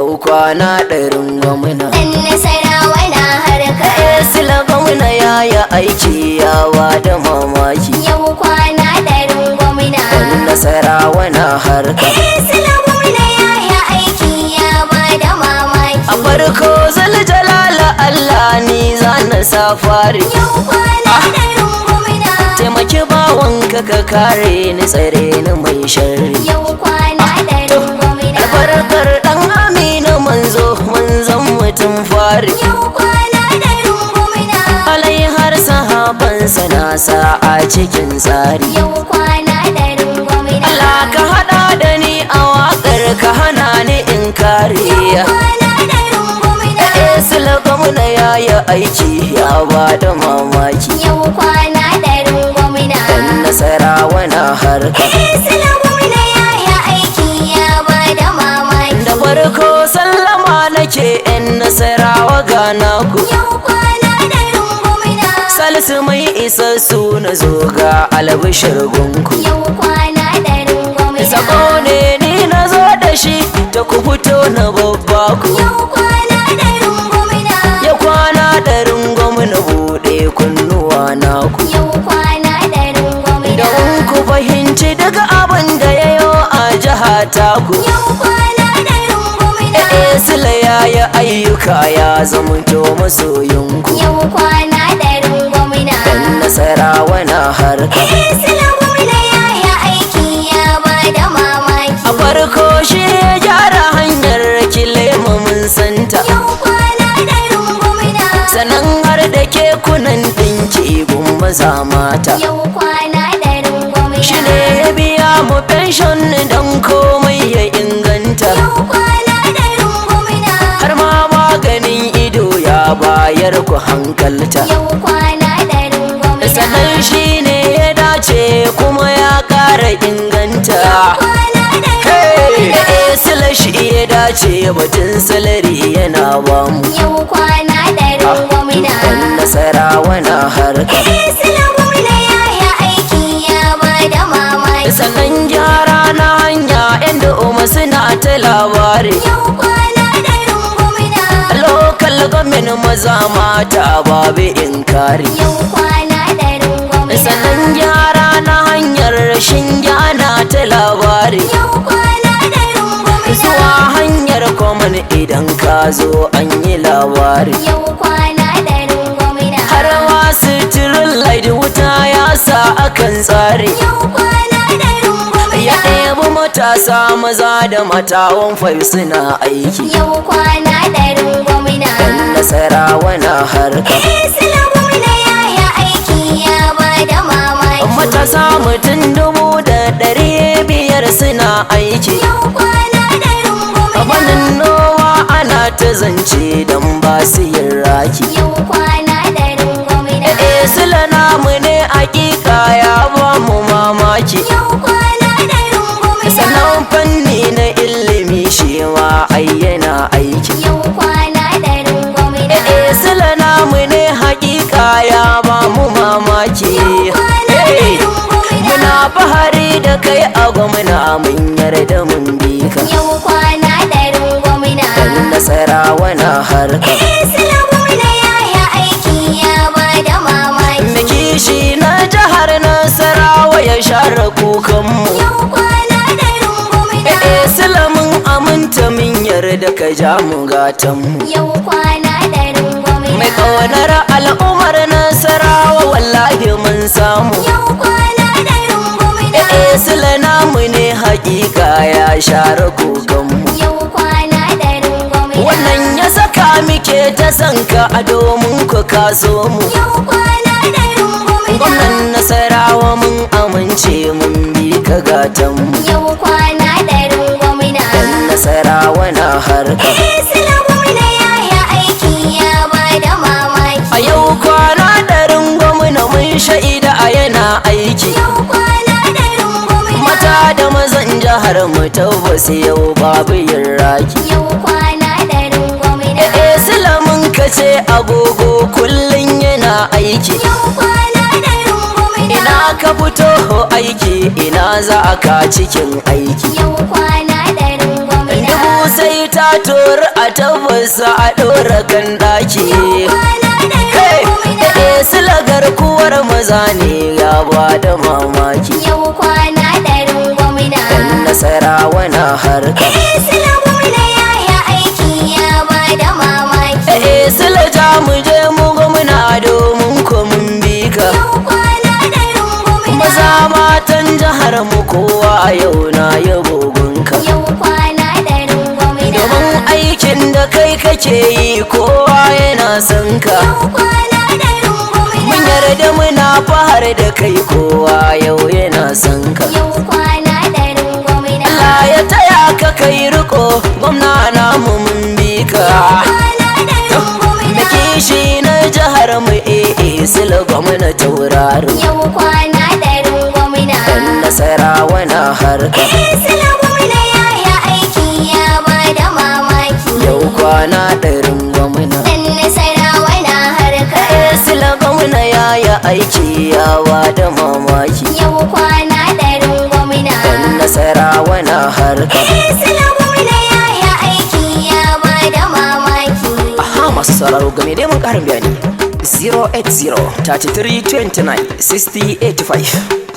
yau kwana ɗarin gwamna. Dan Nasarawa na harka. Sila gwamna ya yi aiki yawa da mamaki. Yau kwana ɗarin gwamna. Dan Nasarawa na harka. Sila gwamna ya yi aiki yawa da mamaki. A farko zaljalala Allah ni za na safari. Yau kwana ɗarin gwamna. Taimaki bawanka ka kare ni tsare ni mai sharri. Yau kwana ɗarin gwamna. Albarkar ɗan Amina manzon mutum fari. Yau kwana ɗarin gwamna. Alai har sahabansa na sa a cikin tsari. Yau kwana ɗarin gwamna. Allah ka haɗa da ni a waƙar ka hana ni in kariya. Kwana ɗarin gwamna. Sila gwamna ya yi aiki ya ba da mamaki. Yau kwana ɗarin gwamna. Dan Nasarawa na harka. Sila gwamna ya yi aiki ya ba da mamaki. Da farko sallama nake 'yan Nasarawa gana ku. Yau kwana ɗarin gwamna. Salisu mai isassu na zo ga albishir gunku. Yau kwana ɗarin gwamna. Sako ne ni na zo da shi ta ku fito na babba ku. Yau kwana ɗarin gwamna. Ya kwana ɗarin gwamna buɗe kunnuwa na ku. Yau kwana ɗarin gwamna. Don ku fahimci daga abin da ya yo a jiha ta ku. Yau kwana ɗarin gwamna. Sila ya yi ayyuka ya zamanto masoyinku. Yau kwana ɗarin gwamna. Dan Nasarawa na harka. Sila gwamna ya yi aiki ya ba da mamaki. A farko shi ya gyara hanyar kilema mun santa. Yau kwana ɗarin gwamna. Sannan har da kekunan ɗinki gun maza mata. Yau kwana ɗarin gwamna. Shi ne ya biya mu pension don komai ya inganta. Yau kwana ɗarin gwamna. Har ma maganin ido ya bayar ku hankalta. Yau kwana ɗarin gwamna. Sannan shi ne ya dace kuma ya ƙara inganta. Kwana ɗarin Sila shi ya dace batun salari yana bamu. Yau kwana ɗarin gwamna. Dan Nasarawa na harka. Sila gwamna ya yi aiki ya ba da mamaki. Sannan gyara na hanya inda Umar suna ta labari. Yau kwana ɗarin gwamna. Lokal gamin maza mata babu inkari. Yau kwana ɗarin gwamna. Sannan gyara na hanyar rashin gyana ta labari. Yau kwana ɗarin gwamna. Zuwa hanyar kwaman idan ka zo an yi labari. Yau kwana ɗarin gwamna. Har ma sitirin light wuta ya sa akan tsari. Yau kwana ɗarin gwamna. Ya ɗebi matasa maza da matawan fai suna aiki. Yau kwana ɗarin gwamna. Dan Nasarawa na harka. Sila gwamna ya yi aiki ya ba da mamaki. Matasa mutum 500 suna aiki. Yau kwana ɗarin gwamna. Abanin nowa ana ta zance don ba su yin raki. Yau kwana ɗarin gwamna. Sila namu ne hakika ya ba mu mamaki. Yau kwana ɗarin gwamna. Sannan fanni na ilimi shi ma ayyana aiki. Yau kwana ɗarin gwamna. Sila namu ne hakika ya ba mu mamaki. Muna fahari da kai a gwamna mun yarda mun bi ka. Yau kwana ɗarin gwamna. Dan Nasarawa na harka. Sila gwamna ya yi aiki ya ba da mamaki. Mikishi na jihar Nasarawa ya share kukanmu. Yau kwana ɗarin gwamna. Sila mun aminta min yarda ka ja mu gatanmu. Yau kwana ɗarin gwamna. Mai ƙaunar al'ummar Nasarawa wallahi mun samu. Yau kwana ɗarin gwamna. Sila namu ne hakika ya share kukanmu. Yau kwana ɗarin gwamna. Wannan ya saka muke ta sanka a domin ku kaso mu. Yau kwana ɗarin gwamna. Gwamnan Nasarawa mun amince mun bi ka gatanmu. Yau kwana ɗarin gwamna. Dan Nasarawa na harka. Sila gwamna ya yi aiki ya ba da mamaki. A yau kwana ɗarin gwamna mun shaida a yana aiki. Yau kwana ɗarin gwamna. Mata da mazan jihar mu tabbas yau babu yin raki. Yau kwana ɗarin gwamna. Sila mun kace agogo kullum yana aiki. Yau kwana ɗarin gwamna. Ina ka fito aiki ina za ka cikin aiki. Yau kwana ɗarin gwamna. Dubu sai ta ta tori a tabbasa a ɗora kan ɗaki. Kai, silagar kuwar maza ne ya ba da mamaki. Yau kwana ɗarin gwamna. Ɗan Nasarawa na harka. Sila gwamna ya yi aiki ya ba da mamaki. Sila ja mu je mu gwamna domin ko mun bi ka. Yau kwana ɗarin gwamna. Maza matan jihar mu kowa yau na yabo gunka. Yau kwana ɗarin gwamna. Domin aikin da kai kake yi kowa yana son ka. Yau kwana ɗarin gwamna. Mun yarda muna fahar da kai kowa yau yana son ka. Yau kwana ɗarin gwamna. Allah ya taya ka kai riko gwamna namu mun bi ka. Kwana ɗarin gwamna. Da kishi na jihar mu sila gwamna taurarin. Yau kwana ɗarin gwamna. Ɗan Nasarawa na harka. Sila gwamna ya yi aiki ya ba da mamaki. Yau kwana ɗarin gwamna. Ɗan Nasarawa na harka. Sila gwamna ya yi aiki yawa da mamaki. Yau kwana ɗarin gwamna. Ɗan Nasarawa na harka. Sila gwamna ya yi aiki ya ba da mamaki. Aha, masu sauraro game da mun ƙarin bayani 080 33 29 60 85.